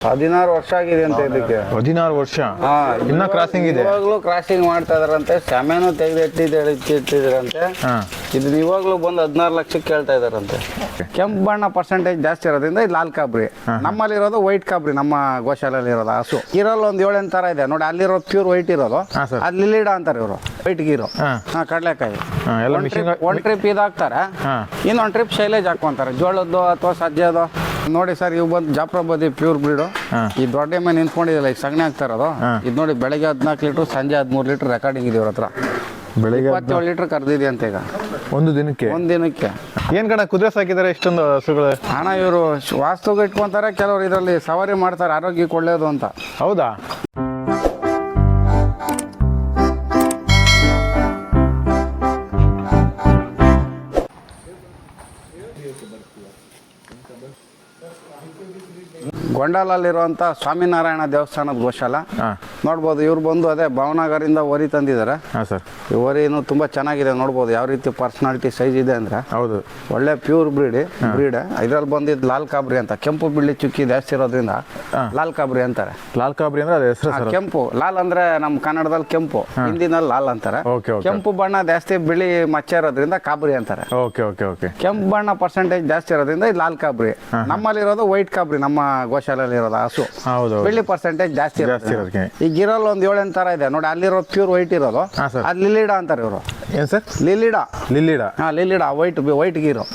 16 ವರ್ಷ ಆಗಿದೆ ಅಂತ ಇದಕ್ಕೆ. 16 ವರ್ಷ ಇನ್ನ ಕ್ರಾಸಿಂಗ್ ಇದೆ. ಇವಾಗಲೂ ಕ್ರಾಸಿಂಗ್ ಮಾಡ್ತಾ ಇದಾರಂತೆ. ಸಮೇನು ತೆಗೆದಿಟ್ಟಿದ್ರಂತೆ. ಇದನ್ನ ಇವಾಗಲೂ ಬಂದು 16 ಲಕ್ಷಕ್ಕೆ ಕೇಳ್ತಾ ಇದಾರಂತೆ. ಕೆಂಪು ಬಣ್ಣ ಪರ್ಸೆಂಟೇಜ್ ಜಾಸ್ತಿ ಇರೋದ್ರಿಂದ ಇದು ಲಾಲ್ ಕಾಬ್ರಿ. ನಮ್ಮಲ್ಲಿ ಇರೋದು ವೈಟ್ ಕಾಬ್ರಿ. ನಮ್ಮ ಗೋಶಾಲೆಯಲ್ಲಿ ಇರೋದು ಹಸು ಇರೋಲ್ಲ. ಒಂದು 7-8 ತರ ಇದೆ ನೋಡಿ. ಅಲ್ಲಿರೋದು ಪ್ಯೂರ್ ವೈಟ್ ಇರೋದು. ಅದು ಲಿಲಿಡ ಅಂತಾರೆ ಇವರು. ವೈಟ್ ಗೀರು ಕಡಲೆಕಾಯಿ. ಒಂದ್ ಟ್ರಿಪ್ ಇದಾಗ್ತಾರೆ, ಇನ್ನೊಂದ್ ಟ್ರಿಪ್ ಶೈಲೇಜ್ ಹಾಕೊಂತಾರೆ. ಜೋಳದ್ದು ಅಥವಾ ಸಜ್ಜೆದು ನೋಡಿ ಸರ್. ಇವು ಬಂದು ಜಾಫ್ರಾಬಾದಿ ಪ್ಯೂರ್ ಬ್ರೀಡು. ಈ ದೊಡ್ಡ ಮೇಲೆ ನಿಂತ್ಕೊಂಡಿದಲ್ಲ, ಈಗ ಸಗಣಿ ಆಗ್ತಾ ಇರೋದು. ಇದು ನೋಡಿ, ಬೆಳಗ್ಗೆ 14 ಲೀಟ್ರ್, ಸಂಜೆ 13 ಲೀಟ್ರ್ ರೆಕಾರ್ಡಿಂಗ್ ಇದೆ ಇವ್ರ ಹತ್ರ. ಬೆಳಿಗ್ಗೆ 27 ಲೀಟ್ರ್ ಕರೆದಿದೆ ಅಂತ ಈಗ ಒಂದು ದಿನಕ್ಕೆ. ಏನ್ ಕಣ ಕುದುರೆ ಸಾಕಿದ್ದಾರೆ ಇಷ್ಟೊಂದು ಹಸುಗಳು? ಹಣ ಇವರು ವಾಸ್ತುಗೆ ಇಟ್ಕೊಂತಾರೆ, ಕೆಲವರು ಇದರಲ್ಲಿ ಸವಾರಿ ಮಾಡ್ತಾರೆ, ಆರೋಗ್ಯಕ್ಕೆ ಒಳ್ಳೇದು ಅಂತ. ಹೌದಾ? ಗೊಂಡಾಲಲ್ಲಿರುವಂಥ ಸ್ವಾಮಿನಾರಾಯಣ ದೇವಸ್ಥಾನದ ಗೋಶಾಲ ನೋಡ್ಬೋದು. ಇವ್ರು ಬಂದು ಅದೇ ಭಾವನಗರಿಂದ ಓರಿ ತಂದಿದ್ದಾರೆ. ಈ ಓರಿನು ತುಂಬ ಚೆನ್ನಾಗಿದೆ ನೋಡ್ಬೋದು. ಯಾವ ರೀತಿ ಪರ್ಸನಾಲಿಟಿ ಸೈಜ್ ಇದೆ ಅಂದರೆ ಹೌದು, ಒಳ್ಳೆ ಪ್ಯೂರ್ ಬ್ರೀಡ್. ಇದ್ರಲ್ಲಿ ಬಂದಿದ್ದು ಲಾಲ್ ಕಾಬ್ರಿ ಅಂತ. ಕೆಂಪು ಬಿಳಿ ಚುಕ್ಕಿ ಜಾಸ್ತಿ ಇರೋದ್ರಿಂದ ಲಾಲ್ ಕಾಬ್ರಿ ಅಂತಾರೆ. ಲಾಲ್ ಕಾಬ್ರಿ ಅಂದ್ರೆ ಹೆಸರು. ಕೆಂಪು ಲಾಲ್ ಅಂದ್ರೆ ನಮ್ಮ ಕನ್ನಡದಲ್ಲಿ ಕೆಂಪು, ಹಿಂದಿನಲ್ಲಿ ಲಾಲ್ ಅಂತಾರೆ. ಕೆಂಪು ಬಣ್ಣ ಜಾಸ್ತಿ ಬಿಳಿ ಮಚ್ಚೆ ಇರೋದ್ರಿಂದ ಕಾಬ್ರಿ ಅಂತಾರೆ. ಕೆಂಪು ಬಣ್ಣ ಪರ್ಸೆಂಟೇಜ್ ಜಾಸ್ತಿ ಇರೋದ್ರಿಂದ ಇದು ಲಾಲ್ ಕಾಬ್ರಿ. ನಮ್ಮಲ್ಲಿ ಇರೋದು ವೈಟ್ ಕಾಬ್ರಿ. ನಮ್ಮ ಗೋಶಾಲೆಯಲ್ಲಿ ಇರೋದು ಹಸು ಬಿಳಿ ಪರ್ಸೆಂಟೇಜ್ ಜಾಸ್ತಿ ಇರೋದು. ಈಗ ಇರೋಲ್ಲ ಒಂದು 7-8 ತರ ಇದೆ ನೋಡಿ. ಅಲ್ಲಿರೋದು ಪ್ಯೂರ್ ವೈಟ್ ಇರೋದು. ಅದು ಲಿಲಿಡ ಅಂತಾರೆ ಇವರು. ಏನ್ ಸರ್? ಲಿಲಿಡ. ಲಿಲಿಡ ವೈಟ್ ಗೀರು.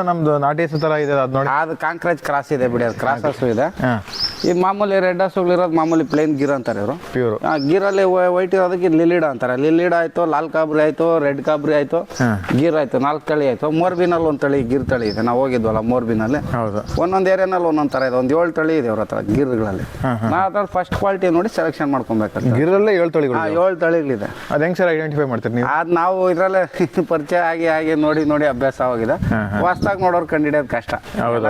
ನಮ್ದು ನಾಟಿ ಹಸು ತರ ಇದೆ ಅದು ನೋಡಿ. ಅದು ಕಾಂಕ್ರೇಜ್ ಕ್ರಾಸ್ ಇದೆ ಬಿಡಿ, ಅದು ಕ್ರಾಸ್ ಹಸು ಇದೆ. ಈ ಮಾಮೂಲಿ ರೆಡ್ ಹಸುಗಳಿರೋದು ಮಾಮೂಲಿ ಪ್ಲೇನ್ ಗೀರ್ ಅಂತಾರೆ ಇವರು. ಪ್ಯೂರ್ ಗೀರಲ್ಲಿ ವೈಟ್ ಇರೋದಕ್ಕೆ ಲಿಲಿಡ ಅಂತಾರೆ. ಲಿಲಿಡ ಆಯ್ತು, ಲಾಲ್ ಕಾಬ್ರಿ ಆಯ್ತು, ರೆಡ್ ಕಾಬ್ರಿ ಆಯ್ತು, ಗೀರ್ ಆಯ್ತು. 4 ತಳಿ ಆಯ್ತು. ಮೋರ್ಬಿನಲ್ಲಿ ಒಂದು ತಳಿ ಗೀರ್ ತಳಿ ಇದೆ. ನಾವು ಹೋಗಿದ್ವಲ್ಲ ಮೋರ್ಬಿನಲ್ಲಿ. ಒಂದೊಂದು ಏರಿಯಾನಲ್ಲಿ ಒಂದೊಂದು ತರ ಇದೆ. ಒಂದು 7 ತಳಿ ಇದೆ ಅವ್ರ ಹತ್ರ ಗೀರ್ಗಳಲ್ಲಿ. ನಾವು ಅದ್ರಲ್ಲಿ ಫಸ್ಟ್ ಕ್ವಾಲಿಟಿ ನೋಡಿ ಸೆಲೆಕ್ಷನ್ ಮಾಡ್ಕೊಬೇಕಾಗ್ತದೆ. ಗೀರಲ್ಲೇ 7 ತಳಿಗಳು. 7 ತಳಿಗಳಿದೆ. ಅದು ಹೆಂಗ್ ಸರ್ ಐಡೆಂಟಿಫೈ ಮಾಡ್ತೀರಿ ನೀವು? ಅದು ನಾವು ಇದರಲ್ಲೇ ಪರಿಚಯ ಆಗಿ ನೋಡಿ ಅಭ್ಯಾಸವಾಗಿದೆ. ಹೊಸ್ದಾಗಿ ನೋಡೋರು ಕಂಡಿಡಿಯೋದು ಕಷ್ಟ.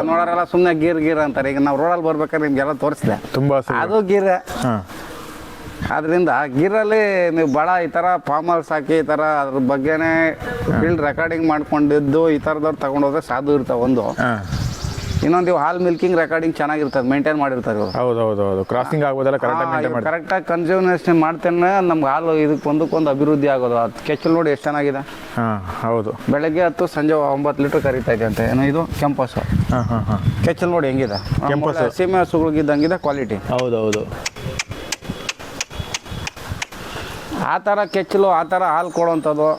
ನೋಡೋರೆಲ್ಲ ಸುಮ್ಮನೆ ಗೀರ್ ಅಂತಾರೆ. ಈಗ ನಾವು ರೋಡಲ್ಲಿ ಬರ್ಬೇಕಾದ್ರೆ ನಿಮ್ಗೆಲ್ಲ ತೋರಿಸಿದೆ, ತುಂಬಾ ಅದು ಗೀರ್. ಅದರಿಂದ ಗೀರಲ್ಲಿ ನೀವು ಭಾಳ ಈ ಥರ ಫಾರ್ಮ್ ಹೌಸ್ ಹಾಕಿ ಈ ಥರ ಅದ್ರ ಬಗ್ಗೆನೇ ಫೀಲ್ಡ್ ರೆಕಾರ್ಡಿಂಗ್ ಮಾಡ್ಕೊಂಡಿದ್ದು ಈ ಥರದವ್ರು ತಗೊಂಡೋದ್ರೆ ಸಾಧು ಇರ್ತಾವೆ. ಒಂದು ಇನ್ನೊಂದು ಇವು ಹಾಲ್ ಮಿಲ್ಕಿಂಗ್ ರೆಕಾರ್ಡಿಂಗ್ ಚೆನ್ನಾಗಿರ್ತದೆ, ಮೇಂಟೈನ್ ಮಾಡಿರ್ತಾರೆ ಇವರು. ಹೌದು, ಕ್ರಾಸಿಂಗ್ ಆಗೋದೆಲ್ಲ ಕರೆಕ್ಟಾಗಿ ಕನ್ಸ್ಯೂಮೇಷನ್ ಮಾಡ್ತೇನೆ ನಮ್ಗೆ ಹಾಲು ಇದಕ್ಕೆ ಒಂದಕ್ಕೊಂದು ಅಭಿವೃದ್ಧಿ ಆಗೋದು. ಅದು ಕೆಚ್ಚಲು ನೋಡಿ ಎಷ್ಟು ಚೆನ್ನಾಗಿದೆ. ಹೌದು, ಬೆಳಗ್ಗೆ 10 ಸಂಜೆ 9 ಲೀಟರ್ ಕರೀತಾ ಇದೆ ಅಂತ. ಏನೋ ಇದು ಕೆಂಪಸು. ಕೆಚ್ಚಲು ನೋಡಿ ಹೆಂಗಿದೆ. ಸೀಮೆ ಹಸುಗಳಿದ್ದಂಗಿದೆ ಕ್ವಾಲಿಟಿ. ಹೌದು, ಆ ಥರ ಕೆಚ್ಚಲು, ಆ ಥರ ಹಾಲು ಕೊಡುವಂಥದ್ದು,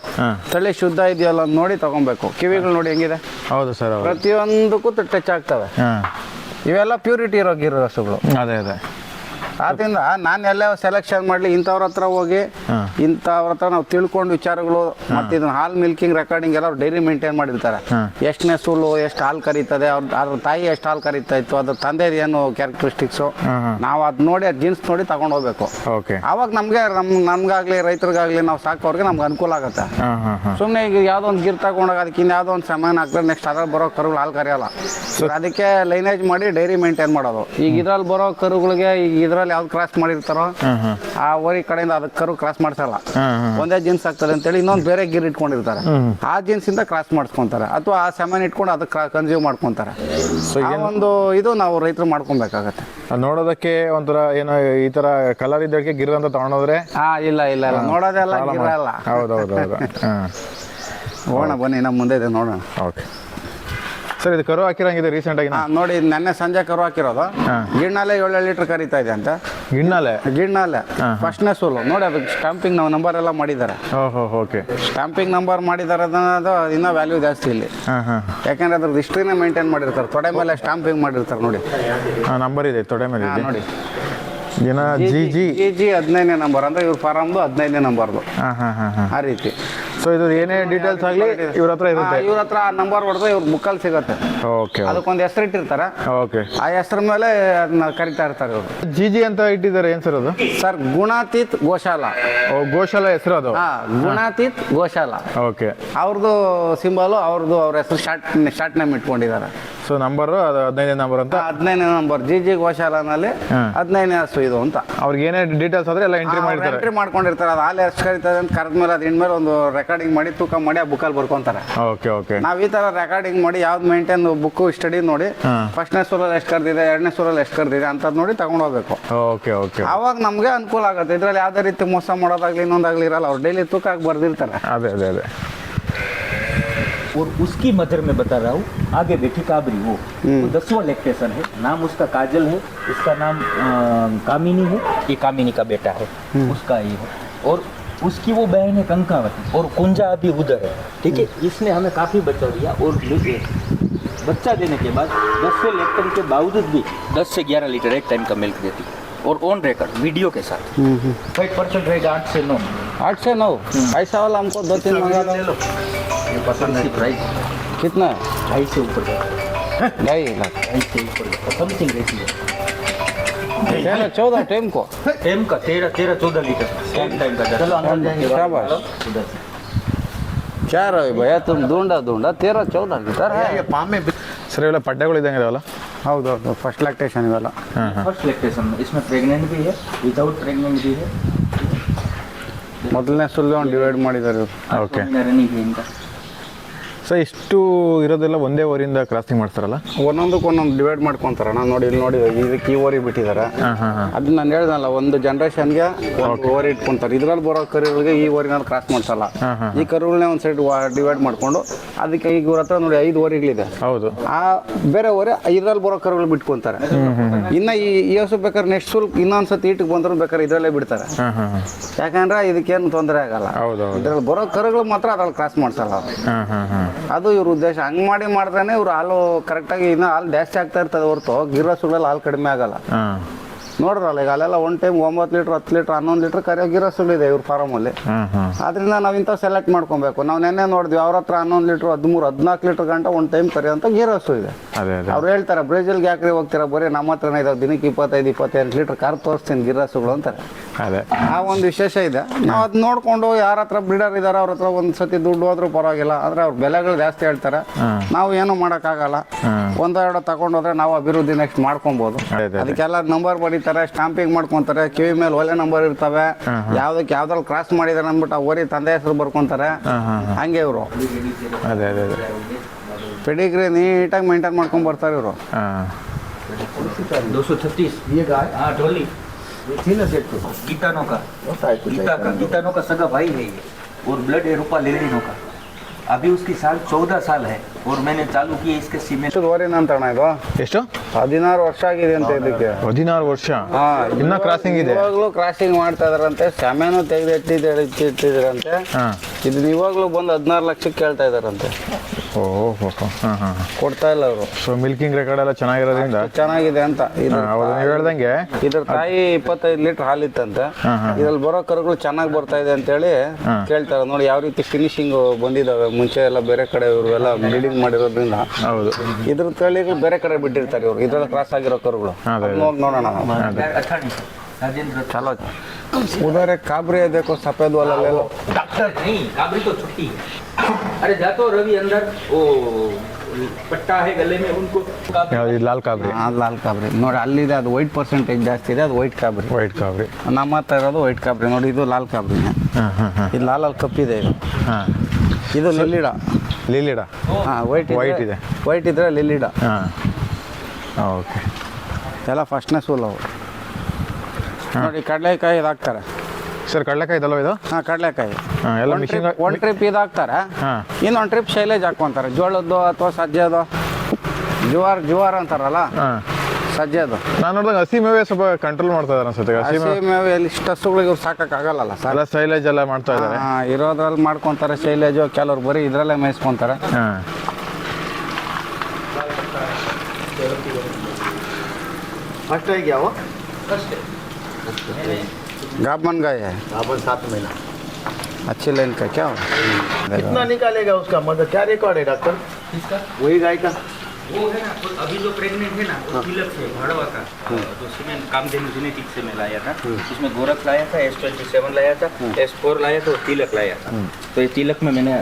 ತಳಿ ಶುದ್ಧ ಇದೆಯಲ್ಲ ಅಂತ ನೋಡಿ ತಗೊಬೇಕು. ಕಿವಿಗಳು ನೋಡಿ ಹೆಂಗಿದೆ. ಹೌದು ಸರ್, ಪ್ರತಿಯೊಂದಕ್ಕೂ ಟಚ್ ಆಗ್ತವೆ. ಇವೆಲ್ಲ ಪ್ಯೂರಿಟಿ ಇರೋ ಗೀರು ಹಸುಗಳು. ಅದೇ ಆದ್ದರಿಂದ ನಾನು ಎಲ್ಲ ಸೆಲೆಕ್ಷನ್ ಮಾಡಲಿ ಇಂಥವ್ರ ಹತ್ರ ಹೋಗಿ ಇಂಥವ್ರ ಹತ್ರ ನಾವು ತಿಳ್ಕೊಂಡು ವಿಚಾರಗಳು ಮತ್ತು ಇದನ್ನ ಹಾಲ್ ಮಿಲ್ಕಿಂಗ್ ರೆಕಾರ್ಡಿಂಗ್ ಎಲ್ಲ ಡೈರಿ ಮೇಂಟೈನ್ ಮಾಡಿರ್ತಾರೆ. ಎಷ್ಟನೇ ಸೂಲು, ಎಷ್ಟು ಹಾಲು ಕರೀತದೆ, ಅದ್ರ ತಾಯಿ ಎಷ್ಟು ಹಾಲು ಕರೀತಾ ಇತ್ತು, ಅದ್ರ ತಂದೆ ಏನು ಕ್ಯಾರೆಕ್ಟರಿಸ್ಟಿಕ್ಸು, ನಾವು ಅದು ನೋಡಿ ಅದು ಜೀನ್ಸ್ ನೋಡಿ ತಗೊಂಡು ಹೋಗ್ಬೇಕು. ಆವಾಗ ನಮ್ಗಾಗ್ಲಿ ರೈತರಿಗಾಗ್ಲಿ ನಾವು ಸಾಕೋರ್ಗೆ ನಮ್ಗೆ ಅನುಕೂಲ ಆಗುತ್ತೆ. ಸುಮ್ಮನೆ ಈಗ ಯಾವುದೋ ಒಂದು ಗಿರ್ ತಗೊಂಡಾಗ ಅದಕ್ಕೆ ಯಾವುದೋ ಒಂದು ಸಾಮಾನು ಹಾಕಿದ್ರೆ ನೆಕ್ಸ್ಟ್ ಅದ್ರಲ್ಲಿ ಬರೋ ಕರುಗಳು ಹಾಲು ಕರೆಯಲ್ಲ. ಅದಕ್ಕೆ ಲೈನೇಜ್ ಮಾಡಿ ಡೈರಿ ಮೇಂಟೈನ್ ಮಾಡೋದು. ಈಗ ಇದ್ರಲ್ಲಿ ಬರೋ ಕರುಗಳಿಗೆ ಈಗ ಇದ್ರಲ್ಲಿ ಯಾವ್ದು ಕ್ರಾಸ್ ಮಾಡಿರ್ತಾರೋ ಆ ಓರಿ ಕಡೆಯಿಂದ ಅದಕ್ಕೆ ಕರು ಕ್ರಾಸ್ ಮಾಡ್ಸಲ್ಲ. ಒಂದೇ ಜೀನ್ಸ್ ಆಗ್ತದೆ ಅಂತೇಳಿ ಇನ್ನೊಂದು ಬೇರೆ ಗೀರ್ ಇಟ್ಕೊಂಡಿರ್ತಾರೆ. ಆ ಜೀನ್ಸ್ ಇಂದ ಕ್ರಾಸ್ ಮಾಡಿಸ್ಕೊಂತಾರೆ, ಅಥವಾ ಆ ಸಾಮಾನು ಇಟ್ಕೊಂಡು ಅದಕ್ಕೆ ಕನ್ಸ್ಯೂಮ್ ಮಾಡ್ಕೊಂತಾರೆ. ಒಂದು ಇದು ನಾವು ರೈತರು ಮಾಡ್ಕೊಬೇಕಾಗತ್ತೆ. ನೋಡೋದಕ್ಕೆ ಒಂಥರ ಏನೋ ಈ ತರ ಕಲರ್ ಇದ್ದಕ್ಕೆ ಗಿರ್ ಅಂತ ತಗೊಂಡೋದ್ರೆ ಇಲ್ಲ ನೋಡೋದೆಲ್ಲ ಗಿರ್ ಅಲ್ಲ. ಹೌದು ಹೋಗೋಣ ಬನ್ನಿ, ನಮ್ಮ ಮುಂದೆ ಇದೆ ನೋಡೋಣ. ಓಕೆ ಸರ್, ಇದು ಕರು ಹಾಕಿರಂಗಿದೆ ರೀಸೆಂಟ್ ಆಗಿ ನೋಡಿ. ನೆನ್ನೆ ಸಂಜೆ ಕರು ಹಾಕಿರೋದು. ಗಿಣ್ಣಾಲೆ 7 ಲೀಟರ್ ಕರೀತಾ ಇದೆ ಅಂತ. ಗಿಣ್ಣಾಲೆ ಫಸ್ಟ್ನೇ ಸೂಲು ನೋಡಿ. ಅದಕ್ಕೆ ಸ್ಟಾಂಪಿಂಗ್ ನಾವು ನಂಬರ್ ಎಲ್ಲ ಮಾಡಿದ್ದಾರೆ. ಸ್ಟಾಂಪಿಂಗ್ ನಂಬರ್ ಮಾಡಿದ್ದಾರೆ ಅನ್ನೋದು ಇನ್ನೂ ವ್ಯಾಲ್ಯೂ ಜಾಸ್ತಿ ಇಲ್ಲಿ. ಯಾಕಂದ್ರೆ ಅದ್ರದ್ದು ಹಿಸ್ಟ್ರಿನೇ ಮೇಂಟೈನ್ ಮಾಡಿರ್ತಾರೆ. ತೊಡೆ ಮೇಲೆ ಸ್ಟಾಂಪಿಂಗ್ ಮಾಡಿರ್ತಾರೆ ನೋಡಿ. ನಂಬರ್ ಇದೆ ತೊಡೆ ಮೇಲೆ ನೋಡಿ. ಜಿ 15ನೇ ನಂಬರ್ ಅಂದ್ರೆ ಇವ್ರ ಫಾರಮ್ದು 15ನೇ ನಂಬರ್ದು. ಆ ರೀತಿ. ಸೊ ಇದು ಏನೇ ಡೀಟೇಲ್ಸ್ ಆಗಲಿ ಇವ್ರ ಹತ್ರ ಇರುತ್ತೆ. ಇವ್ರ ಹತ್ರ ನಂಬರ್ ಹೊಡೆದ್ರೆ ಇವ್ರ ಬುಕ್ಕಲ್ಲಿ ಸಿಗುತ್ತೆ. ಅದಕ್ಕೊಂದು ಹೆಸರು ಇಟ್ಟಿರ್ತಾರೆ. ಆ ಹೆಸರ ಮೇಲೆ ಅದನ್ನ ಕರಿತಾ ಇರ್ತಾರೆ ಇವರು. ಜಿ ಅಂತ ಇಟ್ಟಿದ್ದಾರೆ. ಏನ್ ಸರ್ ಅದು? ಸರ್, ಗುಣಾತೀತ್ ಗೋಶಾಲಾ. ಗೋಶಾಲಾ ಹೆಸರು ಅದು? ಗುಣಾತೀತ್ ಗೋಶಾಲಾ. ಅವ್ರದ್ದು ಸಿಂಬಲು, ಅವ್ರ ಹೆಸರು ಶಾರ್ಟ್ ನೇಮ್ ಇಟ್ಕೊಂಡಿದ್ದಾರೆ. ಸೊ ನಂಬರು ಅದು 15ನೇ ನಂಬರ್ ಅಂತ. 15ನೇ ನಂಬರ್ ಜಿ ಗೋಶಾಲನಲ್ಲಿ 15ನೇ ಹಸು ಇದು ಅಂತ. ಅವ್ರಿಗೆ ಏನೇ ಡೀಟೇಲ್ಸ್ ಆದರೆ ಎಲ್ಲ ಎಂಟ್ರಿ ಮಾಡಿರ್ತಾರೆ. ಎಂಟ್ರಿ ಮಾಡ್ಕೊಂಡಿರ್ತಾರೆ. ಅದು ಹಾಲು ಎಷ್ಟು ಕರೀತದೆ ಅಂತ ಕರೆದ ಮೇಲೆ ಅದು ಇನ್ಮೇಲೆ ಒಂದು ರೆಕಾರ್ಡಿಂಗ್ ಮಾಡಿ ತೂಕ ಮಾಡಿ ಆ ಬುಕ್ಕಲ್ಲಿ ಬರ್ಕೊಂತಾರೆ. Okay okay. ನಾವು ಈ ಥರ ರೆಕಾರ್ಡಿಂಗ್ ಮಾಡಿ ಯಾವ್ದು ಮೇಂಟೈನ್ ಬುಕ್ಕು ಸ್ಟಡಿ ನೋಡಿ ಫಸ್ಟ್ನೇ ಸೂರಲ್ಲಿ ಎಷ್ಟು ಕರೆದಿದೆ, ಎರಡನೇ ಸೂರಲ್ಲಿ ಎಷ್ಟು ಕರೆದಿದೆ ಅಂತದ್ ನೋಡಿ ತಗೊಂಡು ಹೋಗ್ಬೇಕು. Okay okay. ಆವಾಗ ನಮಗೆ ಅನುಕೂಲ ಆಗುತ್ತೆ. ಇದರಲ್ಲಿ ಯಾವುದೇ ರೀತಿ ಮೋಸ ಮಾಡೋದಾಗ್ಲಿ ಇನ್ನೊಂದಾಗ್ಲಿ ಇರಲ್ಲ. ಅವ್ರು ಡೈಲಿ ತೂಕ ಹಾಕಿ ಬರ್ದಿರ್ತಾರೆ. ಅದೇ ಅದೇ ಅದೇ. और उसकी मदर में बता रहा हूँ, आगे बैठी काबरी वो 10वां लैक्टेशन है, नाम उसका काजल है, इसका नाम कामिनी है, ये कामिनी का बेटा है, उसका ये है। और उसकी वो बहन है कंकावती, और कुंजा अभी उधर है, ठीक है। इसने हमें काफ़ी बचा दिया, और बच्चा देने के बाद 10वें लैक्टन के बावजूद भी 10 से 11 लीटर एक टाइम का मिल्क देती है, और ऑन रिकॉर्ड वीडियो के साथ 5% रहेगा 8 से 9। 8 से 9 ऐसा वाला हमको 2-3 मंगा दो। ये पसंद है प्राइस कितना है? 2.5 से ऊपर का, 2.5 लाख 2.5 से ऊपर का समथिंग रहती है। 13-14 टाइम को टाइम का 13-14 लीटर टाइम का। चलो अंदर जाएंगे, शाबाश। उधर से। क्या रहे भैया तुम ढूंढा 13-14 लीटर है। ಸರ್ ಇವೆಲ್ಲ ಪಡ್ಡೆಗಳು ಇದ್ದಂಗೆ ಇದಾವಲ್ಲ? ಹೌದೌದು ಫಸ್ಟ್ ಲ್ಯಾಕ್ಟೇಷನ್ ಇವೆಲ್ಲ. फर्स्ट लैक्टेशन में इसमें प्रेग्नेंट भी है, विदाउट प्रेग्नेंट भी है। ಮೊದಲನೇ ಸುಳ್ಳು ಒಂದು ಡಿವೈಡ್ ಮಾಡಿದ್ದಾರೆ ಇವ್ರು. ಓಕೆ. रनिंग है इनका। ಸೊ ಇಷ್ಟು ಇರೋದೆಲ್ಲ ಒಂದೇ ಓರಿಯಿಂದ ಕ್ರಾಸಿಂಗ್ ಮಾಡ್ತಾರಲ್ಲ? ಒಂದೊಂದಕ್ಕೆ ಒಂದೊಂದು ಡಿವೈಡ್ ಮಾಡ್ಕೊಂತಾರ. ನಾನು ನೋಡಿ ಇಲ್ಲಿ ನೋಡಿ ಇದಕ್ಕೆ ಈ ಓರಿ ಬಿಟ್ಟಿದ್ದಾರೆ. ಅದು ನಾನು ಹೇಳ್ದಲ್ಲ, ಒಂದು ಜನ್ರೇಷನ್ಗೆ ಒಂದು ಓರಿ ಇಟ್ಕೊಂತಾರೆ. ಇದ್ರಲ್ಲಿ ಬರೋ ಕರುಗಳಿಗೆ ಈ ಓರಿನಲ್ಲಿ ಕ್ರಾಸ್ ಮಾಡ್ಸಲ್ಲ. ಈ ಕರುಗಳನ್ನೇ ಒಂದು ಸೈಡ್ ಡಿವೈಡ್ ಮಾಡ್ಕೊಂಡು ಅದಕ್ಕೆ ಈಗ ಇವ್ರ ಹತ್ರ ನೋಡಿ 5 ಓರಿಗಳಿದೆ. ಹೌದು. ಆ ಬೇರೆ ಓರಿ ಇದ್ರಲ್ಲಿ ಬರೋ ಕರುಗಳು ಬಿಟ್ಕೊಂತಾರೆ. ಇನ್ನು ಈ ಹಸು ಬೇಕಾದ್ರೆ ನೆಕ್ಸ್ಟ್ ಸುಲ್ ಇನ್ನೊಂದ್ಸತಿ ಈಟಿಗೆ ಬಂದ್ರು ಬೇಕಾದ್ರೆ ಇದರಲ್ಲೇ ಬಿಡ್ತಾರೆ. ಯಾಕಂದ್ರೆ ಇದಕ್ಕೇನು ತೊಂದರೆ ಆಗಲ್ಲ. ಇದ್ರಲ್ಲಿ ಬರೋ ಕರುಗಳು ಮಾತ್ರ ಅದ್ರಲ್ಲಿ ಕ್ರಾಸ್ ಮಾಡ್ಸಲ್ಲ ಅವ್ರು. ಅದು ಇವ್ರ ಉದ್ದೇಶ. ಹಂಗೆ ಮಾಡಿದ್ರೆ ಇವ್ರು ಹಾಲು ಕರೆಕ್ಟಾಗಿ ಇನ್ನೂ ಹಾಲು ಜಾಸ್ತಿ ಆಗ್ತಾ ಇರ್ತದೆ ಹೊರತು ಗಿರ್ ಹಸುಗಳಲ್ಲಿ ಹಾಲು ಕಡಿಮೆ ಆಗಲ್ಲ. ನೋಡ್ರಲ್ಲ ಈಗ ಅಲ್ಲೆಲ್ಲ ಒಂದು ಟೈಮ್ 9 ಲೀಟ್ರ್ 10 ಲೀಟ್ರ್ 11 ಲೀಟ್ರ್ ಕರಿಯೋ ಗಿರ್ ಹಸುಗಳಿದೆ ಇವ್ರ ಫಾರಮಲ್ಲಿ. ಆದ್ರಿಂದ ನಾವು ಇಂಥವು ಸೆಲೆಕ್ಟ್ ಮಾಡ್ಕೊಬೇಕು. ನಾವು ನೆನ್ನೆ ನೋಡಿದ್ವಿ ಅವ್ರ ಹತ್ರ 11 ಲೀಟ್ರ್ 13 14 ಲೀಟ್ರ್ ಗಂಟ ಒಂದು ಟೈಮ್ ಕರಿಯೋಂಥ ಗಿರ್ ಹಸು ಇದೆ. ಅವ್ರು ಹೇಳ್ತಾರೆ ಬ್ರೆಜಿಲ್ಗೆ ಯಾಕ್ರಿ ಹೋಗ್ತೀರಾ, ಬರೀ ನಮ್ಮ ಹತ್ರನೇ ಇದಾವೆ, ದಿನಕ್ಕೆ 25-28 ಲೀಟ್ರ್ ಕಾರ್ ತೋರಿಸ್ತೀನಿ ಗಿರ್ ಹಸುಗಳು ಅಂತಾರೆ. ಆ ಒಂದು ವಿಶೇಷ ಇದೆ. ನಾವು ಅದು ನೋಡಿಕೊಂಡು ಯಾರ ಹತ್ರ ಬ್ರೀಡರ್ ಇದ್ದಾರೆ ಅವ್ರ ಹತ್ರ ಒಂದು ಸತಿ ದುಡ್ಡು ಹೋದ್ರೂ ಪರವಾಗಿಲ್ಲ. ಆದರೆ ಅವ್ರ ಬೆಲೆಗಳು ಜಾಸ್ತಿ ಹೇಳ್ತಾರೆ. ನಾವು ಏನು ಮಾಡೋಕ್ಕಾಗಲ್ಲ. ಒಂದೆರಡು ತಗೊಂಡೋದ್ರೆ ನಾವು ಅಭಿವೃದ್ಧಿ ನೆಕ್ಸ್ಟ್ ಮಾಡ್ಕೊಬೋದು. ಅದಕ್ಕೆಲ್ಲ ನಂಬರ್ ಬರೀತಾರೆ, ಸ್ಟಾಂಪಿಂಗ್ ಮಾಡ್ಕೊಂತಾರೆ, ಕಿವಿ ಮೇಲೆ ಒಲೆ ನಂಬರ್ ಇರ್ತವೆ. ಯಾವ್ದಕ್ಕೆ ಯಾವ್ದ್ರಲ್ಲಿ ಕ್ರಾಸ್ ಮಾಡಿದಾರೆ ಅಂದ್ಬಿಟ್ಟು ಆ ಓರಿ ತಂದೆ ಹೆಸರು ಬರ್ಕೊಂತಾರೆ. ಹಂಗೆ ಇವರು ಪೆಡಿಗ್ರಿ ನೀಟಾಗಿ ಮೇಂಟೈನ್ ಮಾಡ್ಕೊಂಡು ಬರ್ತಾರೆ ಇವರು. 236 ये गाय, हाँ ढोली गीतानो का सगा भाई है ये, और ब्लड है रूपा लेलिनो का। अभी उसकी साल 14 साल है, और मैंने चालू किया इसके सीमेंट। ಓರಿನ ಅಂತಣ್ಣ ಇದು ಎಷ್ಟು? 16 ವರ್ಷ ಆಗಿದೆ ಅಂತ ಇದಕ್ಕೆ. 16 ವರ್ಷ ಇನ್ನ ಕ್ರಾಸಿಂಗ್ ಇದೆ. ಇವಾಗಲೂ ಕ್ರಾಸಿಂಗ್ ಮಾಡ್ತಾ ಇದಾರಂತೆ. ಶಾಮೆನೂ ತೆಗೆದಿಟ್ಟಿದ್ದಾರಂತೆ. ಇದನ್ನ ಇವಾಗಲೂ ಬಂದು 16 ಲಕ್ಷಕ್ಕೆ ಕೇಳ್ತಾ ಇದಾರಂತೆ. ಓಹೋ. ಕೊಡ್ತಾ ಇಲ್ಲ ಅವರು. ಸೊ ಮಿಲ್ಕಿಂಗ್ ರೆಕಾರ್ಡ್ ಎಲ್ಲ ಚೆನ್ನಾಗಿರೋದ್ರಿಂದ ಚೆನ್ನಾಗಿದೆ ಅಂತ. ಹೌದು, ನೀವು ಹೇಳ್ದಂಗೆ ಇದ್ರ ತಾಯಿ 25 ಲೀಟರ್ ಹಾಲಿತ್ತಂತೆ. ಇದ್ರಲ್ಲಿ ಬರೋ ಕರುಗಳು ಚೆನ್ನಾಗಿ ಬರ್ತಾ ಇದೆ ಅಂತೇಳಿ ಕೇಳ್ತಾರೆ. ನೋಡಿ ಯಾವ ರೀತಿ ಫಿನಿಶಿಂಗ್ ಬಂದಿದ್ದಾವೆ. ಮುಂಚೆ ಎಲ್ಲ ಬೇರೆ ಕಡೆ ಇವರು ಎಲ್ಲ ಬ್ಲೀಡಿಂಗ್ ಮಾಡಿರೋದ್ರಿಂದ. ಹೌದು, ಇದ್ರ ತಳಿಗಳು ಬೇರೆ ಕಡೆ ಬಿಟ್ಟಿರ್ತಾರೆ ಇವರು. ಇದ್ರಲ್ಲಿ ಕ್ರಾಸ್ ಆಗಿರೋ ಕರುಗಳು ನೋಡೋಣ. चलो उधर एक काबरी है, देखो सफेद वाला ले लो। डॉक्टर नहीं, काबरी तो छुट्टी है। अरे जातो रवि अंदर, वो पट्टा है गले में उनको। ಲಾಲ್ ಕಾಬ್ರಿ. ಲಾಲ್ ಕಾಬ್ರಿ ನೋಡಿ ಅಲ್ಲಿದೆ. ಅದು ವೈಟ್ ಪರ್ಸೆಂಟೇಜ್ ಜಾಸ್ತಿ ಇದೆ. ಅದು ವೈಟ್ ಕಾಬ್ರಿ. ನಮ್ಮ ಹತ್ರ ಇರೋದು ವೈಟ್ ಕಾಬ್ರಿ. ನೋಡಿ ಇದು ಲಾಲ್ ಕಾಬ್ರಿನೇ. ಇದು ಲಾಲಲ್ಲಿ ಕಪ್ಪಿದೆ ಇದು. ಇದು ಲಿಲ್ಲಿಡ. ಹಾಂ ವೈಟ್ ಇದೆ. ವೈಟ್ ಇದ್ರೆ ಲಿಲ್ಲಿಡ. ಓಕೆ. ಎಲ್ಲ ಫಸ್ಟ್ನೇ ಸೂಲು ಅವು. ನೋಡಿ ಕಡಲೆಕಾಯಿ ಇದಾಕ್ತಾರೆ ಸರ್. ಕಡಲೆಕಾಯಿ ಇದಲ್ವ ಇದು? ಹಾಂ ಕಡಲೆಕಾಯಿ. ಎಲ್ಲ ಮಿಷಿನ್ ಒಂದು ಟ್ರಿಪ್ ಇದಾಕ್ತಾರೆ, ಇನ್ನೊಂದು ಟ್ರಿಪ್ ಶೈಲೇಜ್ ಹಾಕ್ಕೊಂತಾರೆ. ಜೋಳದ್ದು ಅಥವಾ ಸಜ್ಜೆದು, ಜುವಾರ್ ಅಂತಾರಲ್ಲ ಸಜ್ಜೆದು. ನಾನು ನೋಡಿದಾಗ ಹಸಿ ಮೇವೆ ಸ್ವಲ್ಪ ಕಂಟ್ರೋಲ್ ಮಾಡ್ತಾ ಇದ್ದಾರೆ ಅನ್ಸುತ್ತೆ. ಹಸಿ ಮೇವೆ ಇಷ್ಟು ಹಸುಗಳಿಗೆ ಇವ್ರು ಸಾಕಾಗಲ್ಲ ಸರ್. ಶೈಲೇಜ್ ಎಲ್ಲ ಮಾಡ್ತಾ ಇದ್ದಾರೆ. ಇರೋದ್ರಲ್ಲಿ ಮಾಡ್ಕೊತಾರೆ ಶೈಲೇಜು. ಕೆಲವ್ರು ಬರೀ ಇದರಲ್ಲೇ ಮೇಯಿಸ್ಕೊಂತಾರೆ. फर्स्ट है क्या वो? गाबन गाय है। गाबन 7 महीना। अच्छी लाइन का क्या हो? कितना निकालेगा उसका, मतलब क्या रिकॉर्ड है डॉक्टर? किसका? वही गाय का वो है ना, तो अभी जो प्रेग्नेंट है ना, वो तिलक से भाड़वा का जो सीमेंट कामधेनु जेनेटिक्स से मैं लाया था, उसमें गोरख लाया था, S27 लाया था, S4 लाया था और तिलक लाया था। तो ये तिलक में मैंने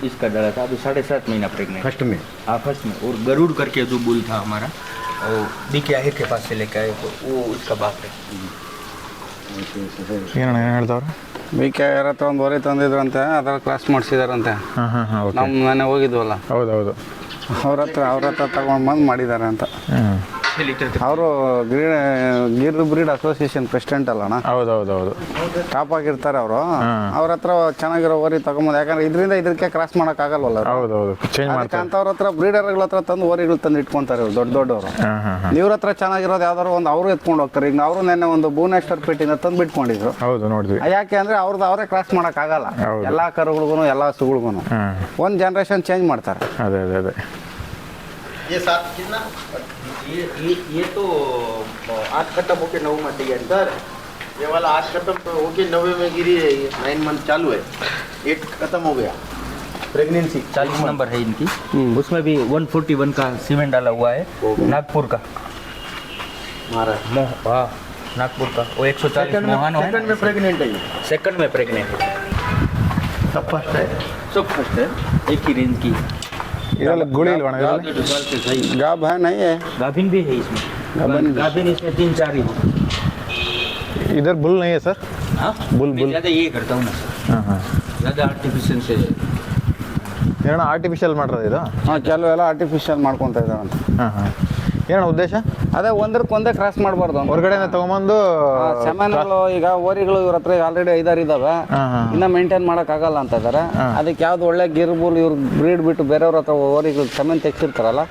इसका डाला था, अभी 7.5 महीना प्रेग्नेंट। फर्स्ट में हाँ फर्स्ट में। और गरुड़ करके जो बुल था हमारा, वो बीके आहिर के पास से लेके आए, तो वो उसका बाप है। ಏನಣ್ಣ ಏನು ಹೇಳ್ತಾವ್ರೆ? BK ಯಾರತ್ರ ಒಂದು ವರೆ ತಂದಿದ್ರಂತೆ, ಅದರ ಕ್ರಾಸ್ ಮಾಡಿಸಿದಾರಂತೆ. ಹಾಂ ಹಾಂ ಹಾಂ ಓಕೆ. ನಮ್ಮ ಮನೆ ಹೋಗಿದ್ವಲ್ಲ, ಹೌದು ಅವ್ರ ಹತ್ರ ತಗೊಂಡು ಬಂದು ಮಾಡಿದ್ದಾರೆ ಅಂತ. ಹ್ಞೂ ಅವರು ಗಿರ್ ಬ್ರೀಡ್ ಅಸೋಸಿಯೇಷನ್ ಪ್ರೆಸಿಡೆಂಟ್ ಅಲ್ಲಣ್ಣ, ಹೌದು ಟಾಪ್ ಆಗಿರ್ತಾರೆ ಅವರು. ಅವ್ರ ಹತ್ರ ಚೆನ್ನಾಗಿರೋ ಓರಿ ತಗೊಂಬಂದು, ಯಾಕಂದ್ರೆ ಇದರಿಂದ ಇದಕ್ಕೆ ಕ್ರಾಸ್ ಮಾಡೋಕ್ಕಾಗಲ್ವಲ್ಲ. ಹೌದು ಚೇಂಜ್ ಅದಕ್ಕೆ ಮಾಡ್ತಾರೆ. ಅಂಥವ್ರ ಹತ್ರ ಬ್ರೀಡರ್ಗಳ ಹತ್ರ ತಂದು ಓರಿಗಳು ತಂದು ಇಟ್ಕೊಂತಾರೆ ಇವ್ರು, ದೊಡ್ಡವರು. ಹಾಂ ಹಾಂ ಹಾಂ ಇವ್ರ ಹತ್ರ ಚೆನ್ನಾಗಿರೋದು ಯಾವ್ದಾರು ಒಂದು ಅವರು ಎತ್ಕೊಂಡು ಹೋಗ್ತಾರೆ. ಈಗ ಅವರು ನೆನ್ನೆ ಒಂದು ಭುವನೇಶ್ವರ್ ಪೇಟೆಯಿಂದ ತಂದು ಬಿಟ್ಕೊಂಡಿದ್ರು. ಹೌದು ನೋಡಿದ್ವಿ. ಯಾಕೆ ಅಂದ್ರೆ ಅವ್ರದ್ದು ಅವರೇ ಕ್ರಾಸ್ ಮಾಡೋಕ್ಕಾಗಲ್ಲ. ಹೌದು. ಎಲ್ಲ ಕರುಗಳಿಗೂ ಎಲ್ಲ ಹಸುಗಳಿಗೂ ಹಾಂ ಒಂದು ಜನ್ರೇಷನ್ ಚೇಂಜ್ ಮಾಡ್ತಾರೆ. ಅದೇ ये सात कितना ये तो 8 खत्म होके 9 में तैयार। सर ये वाला 8 खत्म तो होके 9 में गिरी है, ये 9 मंथ चालू है, 8 खत्म हो गया प्रेगनेंसी। 40 नंबर है इनकी। उसमें भी 141 का सीमेंट डाला हुआ है, नागपुर का। महाराष्ट्र हाँ नागपुर का। वो 140 मोहन है। सेकंड में प्रेग्नेंट है ये, सेकंड में प्रेग्नेंट है। सब फर्स्ट है। सब फर्स्ट है, एक ही रेंज की। ಇದರಲ್ಲಿ ಗುಳಿ ಇಲ್ವಣ ಇದರಲ್ಲಿ? गाभ है नहीं है? गाभिन भी है इसमें। गाभिन इसमें 3-4 ही है। इधर बुल नहीं है सर? हाँ बुल मैं ज़्यादा ये करता हूँ ना सर, ಹಾಂ ಹಾಂ ज़्यादा आर्टिफिशियल से। ಏನಣ್ಣ ಆರ್ಟಿಫಿಷಿಯಲ್ ಮಾಡೋದು ಇದು? ಹಾಂ, ಕೆಲವೆಲ್ಲ ಆರ್ಟಿಫಿಷಿಯಲ್ ಮಾಡ್ಕೊತಾ ಇದ್ದಾರಂತ. ಹಾಂ ಹಾಂ ಏನಣ್ಣ ಉದ್ದೇಶ? ಅದೇ ಒಂದಕ್ಕೊಂದೇ ಕ್ರಾಸ್ ಮಾಡಬಾರ್ದು ಅಂತ. ಹೊರಗಡೆಯಿಂದ ತೊಗೊಂಬಂದು ಸೆಮೆನ್ಗಳು ಈಗ ಓರಿಗಳು ಇವ್ರ ಹತ್ರ ಆಲ್ರೆಡಿ 5-6 ಇದಾವೆ, ಇನ್ನ ಮೇಂಟೈನ್ ಮಾಡೋಕ್ಕಾಗಲ್ಲ ಅಂತ ಇದ್ದಾರೆ. ಅದಕ್ಕೆ ಯಾವ್ದು ಒಳ್ಳೆ ಗಿರ್ಬುಲ್ ಇವ್ರು ಬ್ರೀಡ್ ಬಿಟ್ಟು ಬೇರೆಯವ್ರ ಹತ್ರ ಓರಿಗಳು ಸೆಮೆನ್ ತೆಗ್ಸಿರ್ತಾರಲ್ಲ,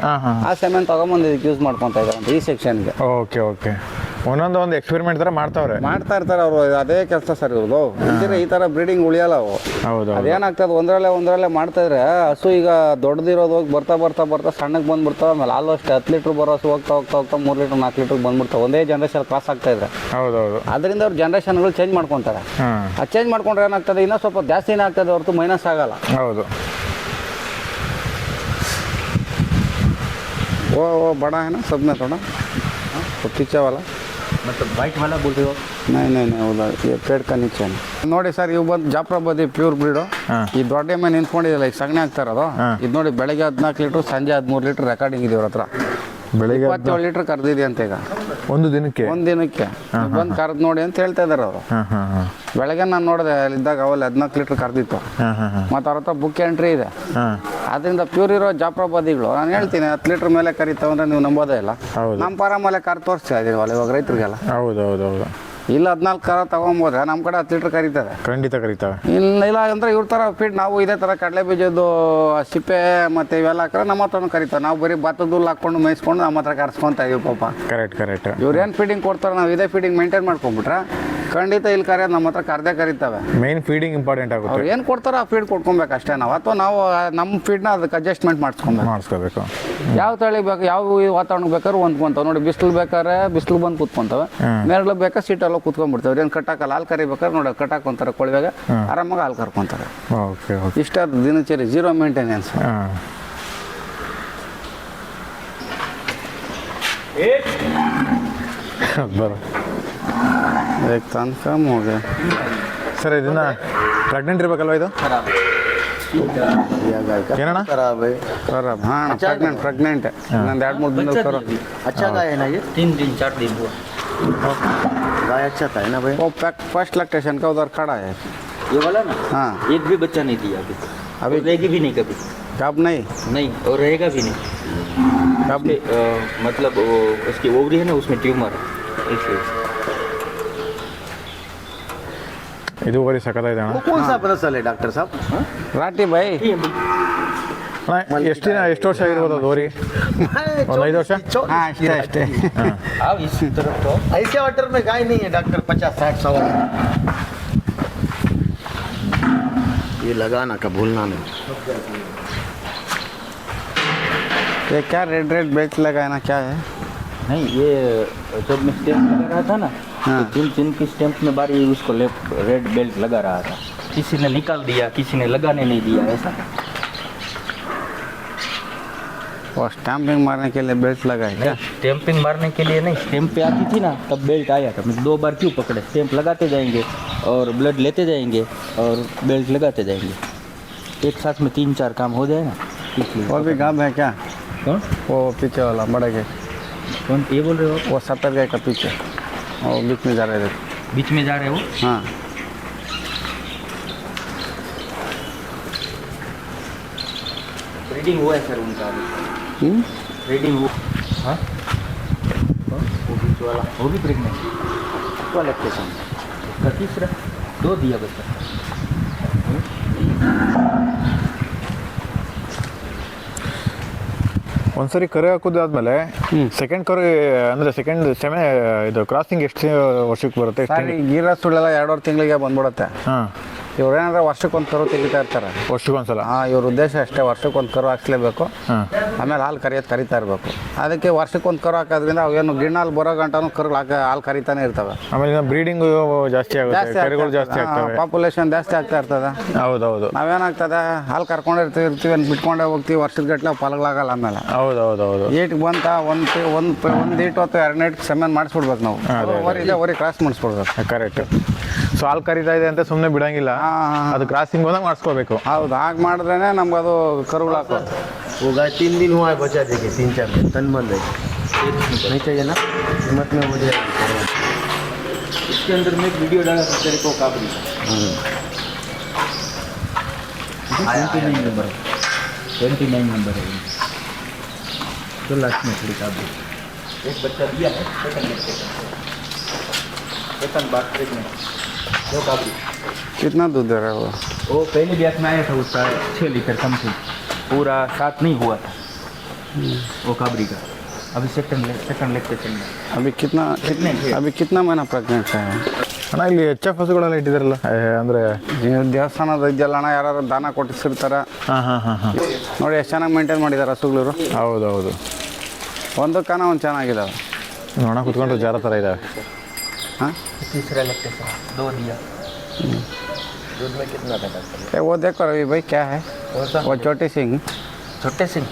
ಆ ಸೆಮೆನ್ ತಗೊಂಬಂದು ಇದಕ್ಕೆ ಯೂಸ್ ಮಾಡ್ಕೊತಾ ಇದ್ದಾರೆ ಅಂತ ಈ ಸೆಕ್ಷನ್ಗೆ. ಓಕೆ ಒಂದೊಂದು ಎಕ್ಸ್ಪೆರಿಮೆಂಟ್ ಥರ ಮಾಡ್ತಾ ಇರ್ತಾರೆ ಅವರು. ಅದೇ ಕೆಲಸ ಸರ್ ಇವ್ರದು. ಇಲ್ದಿರ ಈ ಥರ ಬ್ರೀಡಿಂಗ್ ಉಳಿಯಲ್ಲ ಅವು. ಹೌದು ಅದೇನಾಗ್ತದೆ, ಒಂದರಲ್ಲೇ ಮಾಡ್ತಾ ಇದ್ರೆ ಹಸು ಈಗ ದೊಡ್ಡದಿರೋದು ಹೋಗಿ ಬರ್ತಾ ಸಣ್ಣಗೆ ಬಂದ್ಬಿಡ್ತಾವೆ. ಆಮೇಲೆ ಹಾಲು ಅಷ್ಟೇ 10 ಲೀಟ್ರ್ ಬರೋ ಹಸು ಹೋಗ್ತಾ 3 ಲೀಟ್ರ್ 4 ಲೀಟ್ರ್ ಬಂದ್ಬಿಡ್ತಾವೆ. ಒಂದೇ ಜನ್ರೇಷನ್ ಕ್ರಾಸ್ ಆಗ್ತಾ ಇದ್ರೆ. ಹೌದು ಅದರಿಂದ ಅವ್ರು ಜನ್ರೇಷನ್ಗಳು ಚೇಂಜ್ ಮಾಡ್ಕೊತಾರೆ. ಆ ಚೇಂಜ್ ಮಾಡ್ಕೊಂಡ್ರೆ ಏನಾಗ್ತದೆ, ಇನ್ನೂ ಸ್ವಲ್ಪ ಜಾಸ್ತಿನೇ ಆಗ್ತದೆ ಹೊರತು ಮೈನಸ್ ಆಗಲ್ಲ. ಹೌದು वो बड़ा है ना, सब में थोड़ा वो पीछे वाला मतलब वाइट वाला बोल रहे हो? नहीं उधर ये पेड़ का नीचे है. ನೋಡಿ ಸರ್, ಇವು ಬಂದು ಜಾಫ್ರಾಬಾದಿ ಪ್ಯೂರ್ ಬ್ರೀಡು. ಈ ದೊಡ್ಡ ಎಮ್ಮೆ ನಿಂತ್ಕೊಂಡಿದೆಯಲ್ಲ, ಈಗ ಸಗಣಿ ಆಗ್ತಾ ಇರೋದು ಇದು ನೋಡಿ. ಬೆಳಗ್ಗೆ 14 ಲೀಟ್ರ್, ಸಂಜೆ 13 ಲೀಟ್ರ್ ರೆಕಾರ್ಡಿಂಗ್ ಇದೆ ಇವ್ರ ಹತ್ರ. ಬೆಳಿಗ್ಗೆ 27 ಲೀಟ್ರ್ ಕರೆದಿದೆ ಅಂತ ಈಗ ಒಂದು ದಿನಕ್ಕೆ ಬಂದು ಕರೆದು ನೋಡಿ ಅಂತ ಹೇಳ್ತಾ ಇದ್ದಾರೆ ಅವರು. ಬೆಳಗ್ಗೆ ನಾನು ನೋಡಿದೆ ಅಲ್ಲಿದ್ದಾಗ, ಅವಲ್ಲಿ 14 ಲೀಟ್ರ್ ಕರೆದಿತ್ತು. ಮತ್ತು ಅವ್ರ ಹತ್ರ ಬುಕ್ ಎಂಟ್ರಿ ಇದೆ. ಅದರಿಂದ ಪ್ಯೂರ್ ಇರೋ ಜಾಫ್ರಾಬಾದಿಗಳು ನಾನು ಹೇಳ್ತೀನಿ 10 ಲೀಟ್ರ್ ಮೇಲೆ ಕರಿತಾವೆ ಅಂದ್ರೆ ನೀವು ನಂಬೋದೇ ಇಲ್ಲ. ನಮ್ಮ ಫಾರಮಲ್ಲೇ ಕರ್ ತೋರಿಸ್ತಾ ಇದೀವಲ್ಲ ಇವಾಗ ರೈತರಿಗೆಲ್ಲ. ಹೌದು ಇಲ್ಲ 14 ಕರ ತಗೊಂಬೋದ್ರೆ ನಮ್ಮ ಕಡೆ 10 ಲೀಟ್ರ್ ಕರೀತದೆ. ಖಂಡಿತ ಕರೀತಾವೆ. ಇಲ್ಲ ಅಂದ್ರೆ ಇವ್ರ ಥರ ಫೀಡ್ ನಾವು ಇದೇ ಥರ ಕಡಲೆ ಬೀಜದ್ದು ಸಿಪ್ಪೆ ಮತ್ತು ಇವೆಲ್ಲ ಹಾಕಿದ್ರೆ ನಮ್ಮ ಹತ್ರನೂ ಕರೀತಾವೆ. ನಾವು ಬರೀ ಭತ್ತದ ಹುಲ್ಲು ಹಾಕ್ಕೊಂಡು ಮೇಯಿಸ್ಕೊಂಡು ನಮ್ಮ ಹತ್ರ ಕರ್ಸ್ಕೊತಾ ಇದೀವಿ ಪಾಪ. ಕರೆಕ್ಟ್ ಇವ್ರು ಏನು ಫೀಡಿಂಗ್ ಕೊಡ್ತಾರೆ, ನಾವು ಇದೇ ಫೀಡಿಂಗ್ ಮೇಂಟೈನ್ ಮಾಡ್ಕೊಂಡ್ಬಿಟ್ರೆ ಖಂಡಿತ ಇಲ್ಲಿ ಕರೆಯೋದು ನಮ್ಮ ಹತ್ರ ಕರೀತಾವೆ. ಮೇನ್ ಫೀಡಿಂಗ್ ಇಂಪಾರ್ಟೆಂಟ್ ಆಗುತ್ತೆ. ಅವ್ರು ಏನು ಕೊಡ್ತಾರೋ ಆ ಫೀಡ್ ಕೊಡ್ಕೊಬೇಕು ಅಷ್ಟೇ ನಾವು. ಅಥವಾ ನಾವು ನಮ್ಮ ಫೀಡ್ನ ಅದಕ್ಕೆ ಅಡ್ಜಸ್ಟ್ಮೆಂಟ್ ಮಾಡಿಸ್ಕೋಬೇಕು. ಯಾವ ತಳಿ ಬೇಕು, ಯಾವ ವಾತಾವರಣಕ್ಕೆ ಬೇಕಾದ್ರೆ ಹೊಂದ್ಕೊಂತಾವೆ. ನೋಡಿ, ಬಿಸಿಲು ಬೇಕಾದ್ರೆ ಬಿಸಿಲು ಬಂದು ಕೂತ್ಕೊಂತವೆ, ನೆರಳು ಬೇಕಾದ್ರೆ ಸೀಟೆಲ್ಲ ಕೂತ್ಕೊಂಡ್ಬಿಡ್ತಾವೆ. ಏನು ಕಟ್ಟಾಕಲ್ಲ, ಹಾಲು ಕರಿಬೇಕಾದ್ರೆ ನೋಡಿ ಕಟ್ಟಾಕೊಂತಾರೆ ಕೊಳವೆಗೆ, ಆರಾಮಾಗಿ ಹಾಲು ಕರ್ಕೊಂತಾರೆ. ಇಷ್ಟ ದಿನಚರಿ, 0 ಮೇಂಟೆನೆನ್ಸ್. ಬರೋ ತನಕ ಹೋಗಿ ಸರ್, ಇದನ್ನ ಪ್ರೆಗ್ನೆಂಟ್ ಇರ್ಬೇಕಲ್ವ ಇದು? ಏನಣ್ಣ खराब है। ಹಾಂ, ಪ್ರೆಗ್ನೆಂಟ್ ಇನ್ನೊಂದು 2-3 ದಿನ ಕರೋ. अच्छा गाय है ना ये? 3 दिन 4 दिन हुआ। गाय अच्छा था ना भाई? वो फर्स्ट लैक्टेशन का उधर खड़ा है। ये वाला ना, हाँ, एक भी बच्चा नहीं दिया अभी। अभी रहेगी भी नहीं कभी। कब नहीं और रहेगा भी नहीं। कब मतलब वो उसकी ओवरी है ना, उसमें ट्यूमर है, इसलिए। ಇದು ಬರೀ ಸಖತ್ತಾಗಿದೆ वो ಅಣ್ಣ. कौन सा नस्ल है डॉक्टर साहब? राटी भाई ಅಣ್ಣ ಎಷ್ಟು ವರ್ಷ ಆಗಿರ್ಬೋದು ಅದು ಹೋರಿ? ಒಂದು 5 ವರ್ಷ. हाँ, अष्टे आओ इस तरफ तो। ऐसे ऑर्डर में गाय नहीं है डॉक्टर, 50-60 100। ये लगाना का भूलना नहीं। ये क्या रेड बेल्ट लगा है ना, क्या है? नहीं, ये जब मैं स्टैंप लगा रहा था ना, हाँ। तो जिन की स्टैंप में बारी उसको रेड बेल्ट लगा रहा था, किसी ने निकाल दिया, किसी ने लगाने नहीं दिया, ऐसा। वो स्टैंपिंग मारने के लिए बेल्ट लगा है क्या? स्टैंपिंग मारने के लिए नहीं, स्टैंप पे आती थी ना तब बेल्ट आया था। मैं 2 बार क्यों पकड़े, स्टैंप लगाते जाएंगे और ब्लड लेते जाएंगे और बेल्ट लगाते जाएंगे, एक साथ में 3-4 काम हो जाए ना, इसलिए। और भी गाँव है क्या? कौन वो पीछे वाला बड़े के, कौन ये बोल रहे हो? वो 70 गाय का पीछे, वो बीच में जा रहे थे। बीच में जा रहे हो? हाँ, रीडिंग हुआ है सर उनका, रीडिंग हुआ। हाँ वो बीच वाला, वो भी प्रेगनेंट वाला लैक्टेशन, उसका तीसरा 2 दिया बच्चा। ಒಂದ್ಸರಿ ಕರೆ ಹಾಕೋದಾದ್ಮೇಲೆ ಸೆಕೆಂಡ್ ಕರು ಅಂದರೆ ಸೆಕೆಂಡ್ ಇದು ಕ್ರಾಸಿಂಗ್ ಎಷ್ಟು ವರ್ಷಕ್ಕೆ ಬರುತ್ತೆ? ಸರ್ ಈ ಗೀರ ಸುಳ್ಳೆಲ್ಲ 2-2 ತಿಂಗಳಿಗೆ ಬಂದ್ಬಿಡುತ್ತೆ. ಹಾಂ, ಇವ್ರೇನಾದ್ರೆ ವರ್ಷಕ್ಕೊಂದು ಕರು ತೆಗಿತಾ ಇರ್ತಾರೆ. ವರ್ಷಕ್ಕೊಂದ್ಸಲ. ಹಾಂ, ಇವ್ರ ಉದ್ದೇಶ ಅಷ್ಟೇ, ವರ್ಷಕ್ಕೊಂದು ಕರು ಹಾಕ್ಸ್ಲೇಬೇಕು. ಹಾಂ, ಆಮೇಲೆ ಹಾಲು ಕರಿತಾ ಇರಬೇಕು. ಅದಕ್ಕೆ ವರ್ಷಕ್ಕೊಂದು ಕರು ಹಾಕೋದ್ರಿಂದ ಅವೇನು ಗಿಣ್ಣಾಲು ಬರೋ ಗಂಟನೂ ಕರು ಹಾಲು ಕರಿತಾನೆ ಇರ್ತವೆ. ಆಮೇಲೆ ಬ್ರೀಡಿಂಗು ಜಾಸ್ತಿ ಆಗುತ್ತೆ, ಕರುಗಳು ಜಾಸ್ತಿ ಆಗ್ತವೆ, ಪಾಪ್ಯುಲೇಷನ್ ಜಾಸ್ತಿ ಆಗ್ತಾ ಇರ್ತದೆ. ಹೌದೌದು. ನಾವೇನಾಗ್ತದೆ, ಹಾಲು ಕರ್ಕೊಂಡಿರ್ತೀವಿ ಅಂತ ಬಿಟ್ಕೊಂಡೇ ಹೋಗ್ತೀವಿ, ವರ್ಷದ ಗಟ್ಟಲೆ ಫಲಗಳಾಗಲ್ಲ. ಆಮೇಲೆ ಹೌದೌದೌದು. ಏಟಿಗೆ ಬಂತ ಒಂದು ಈಟು ಅಥವಾ 2 ಈಟ್ ಸೆಮೆನ್ ಮಾಡಿಸ್ಬಿಡ್ಬೇಕು ನಾವು. ವರಿ ಕ್ರಾಸ್ ಮಾಡಿಸ್ಬಿಡ್ಬೇಕು. ಕರೆಕ್ಟ್. ಸೊ ಹಾಲು ಕರಿತಾ ಇದೆ ಅಂತ ಸುಮ್ಮನೆ ಬಿಡಂಗಿಲ್ಲ, ಅದು ಕ್ರಾಸಿಂಗ್ ಬಂದಾಗ ಮಾಡಿಸ್ಕೋಬೇಕು. ಹೌದು, ಹಾಗೆ ಮಾಡಿದ್ರೇ ನಮ್ಗೆ ಅದು ಕರುಗಳು ಹಾಕೋದು. वो गाय 3 दिन हुआ है बचा देके, 3-4 दिन तन बंद है, नहीं चाहिए ना हिम्मत में हो जाएगा। इसके अंदर में एक वीडियो डाला था तेरे को काबरी का, 29 नंबर है तो लास्ट में थोड़ी काबरी। एक बच्चा दिया है, सेकंड बार प्रेगनेंट, दो काबरी। कितना दूध दे रहा है वो पहले ब्याह में आया था उसका 6 लीटर समथिंग, पूरा 7 नहीं हुआ था वो काबरी का। अभी सेकंड लेक्टेशन में अभी कितना महीना प्रेग्नेंट है? ಅಣ್ಣ ಇಲ್ಲಿ ಎಚ್ ಎಫ್ ಹಸುಗಳೆಲ್ಲ ಇಟ್ಟಿದ್ದಾರಲ್ಲ, ಅಂದರೆ ದೇವಸ್ಥಾನದ ಇದೆಲ್ಲ ಅಣ್ಣ, ಯಾರು ದಾನ ಕೊಟ್ಟಿಸಿರ್ತಾರೆ. ಹಾಂ ನೋಡಿ ಎಷ್ಟು ಚೆನ್ನಾಗಿ ಮೇಂಟೈನ್ ಮಾಡಿದ್ದಾರೆ ಹಸುಗಳು. ಹೌದೌದು. ಒಂದು ಚೆನ್ನಾಗಿದ್ದಾವೆ. ನೋಡ ಕುತ್ಕೊಂಡು ಜಾರ ಥರ ಇದ್ದಾವೆ. हाँ, तीसरा लेक्टेशन 2 दिया। दूध में कितना था डॉक्टर? वो देखो रवि भाई क्या है वो छोटी सिंह. छोटे सिंह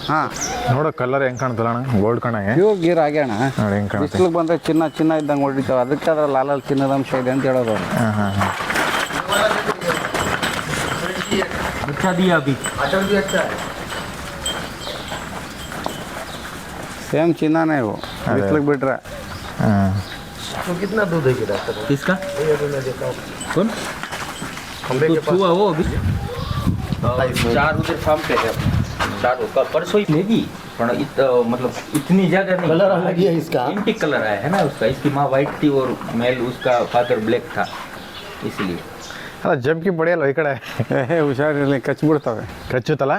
ಹಾಂ, ನೋಡೋ ಕಲರ್ ಹೆಂಗೆ ಕಾಣ್ತಲ್ಲ ಅಣ್ಣ, ಗೋಲ್ಡ್ ಕಣ್ಣಾಗೆ ಪ್ಯೂರ್ ಗೀರ್ ಆಗ್ಯಾಣ. ನೋಡಿ ಹೆಂಗೆ ಕಾಣುತ್ತೆ. ಬಿಸಿಲಿಗೆ ಬಂದರೆ ಚಿನ್ನ ಇದ್ದಂಗೆ ಹೊಡಿತಾವೆ, ಅದಕ್ಕೆ ಅದ್ರಲ್ಲಿ ಲಾಲಲ್ಲಿ ಚಿನ್ನದ ಅಂಶ ಇದೆ ಅಂತ ಹೇಳೋದು. ಹಾಂ बच्चा दिया अभी। अटल भी अच्छा है। ಸೇಮ್ ಚಿನ್ನನೇ ಇವು, ಬಿಸಿಲಿಗೆ ಬಿಟ್ರೆ. ಹಾಂ. तो कितना दूध है डॉक्टर? किसका? ये अभी मैं देखा हूँ कौन? खंबे तो के पास। छुआ वो अभी 4 उधर फार्म पे है, 4 का परसों ही लेगी, पर मतलब इतनी ज़्यादा नहीं। कलर अलग ही है इसका। एंटी कलर आया है ना उसका, इसकी माँ वाइट थी और मेल उसका फादर ब्लैक था, इसलिए। ಅಲ್ಲ ಜಂಪ್ಕಿ ಬಡಿಯಲ್ಲ ಈ ಕಡೆ, ಹುಷಾರಿರಲಿ, ಕಚ್ಬಿಡ್ತವೆ. ಕಚ್ಚುತ್ತಲ್ಲ.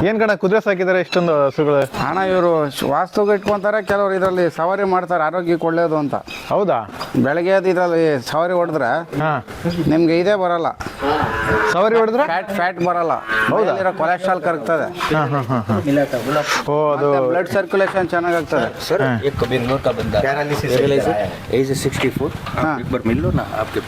ಏನು ಕಣ ಕುದುರೆ ಸಾಕಿದ್ದಾರೆ ಇಷ್ಟೊಂದು ಹಸುಗಳು? ಹಣ ಇವರು ವಾಸ್ತುಗೆ ಇಟ್ಕೊತಾರೆ, ಕೆಲವರು ಇದರಲ್ಲಿ ಸವಾರಿ ಮಾಡ್ತಾರೆ ಆರೋಗ್ಯಕ್ಕೆ ಒಳ್ಳೆಯದು ಅಂತ. ಹೌದಾ? ಬೆಳಗ್ಗೆ ಅದು ಇದರಲ್ಲಿ ಸವಾರಿ ಹೊಡೆದ್ರೆ ಹಾಂ, ನಿಮ್ಗೆ ಇದೇ ಬರಲ್ಲ, ಸವಾರಿ ಹೊಡೆದ್ರೆ ಫ್ಯಾಟ್ ಬರಲ್ಲ. ಹೌದಾ? ಕೊಲೆಸ್ಟ್ರಾಲ್ ಕರಗ್ತದೆ. मिला था बोला ಓ ಅದು ಬ್ಲಡ್ ಸರ್ಕ್ಯುಲೇಷನ್ ಚೆನ್ನಾಗಾಗ್ತದೆ. सर एक बेंगलोर का बंदा पैरालिसिस से पैरालिसिस आया है। एज 64। हाँ। एक बार मिल लो ना आपके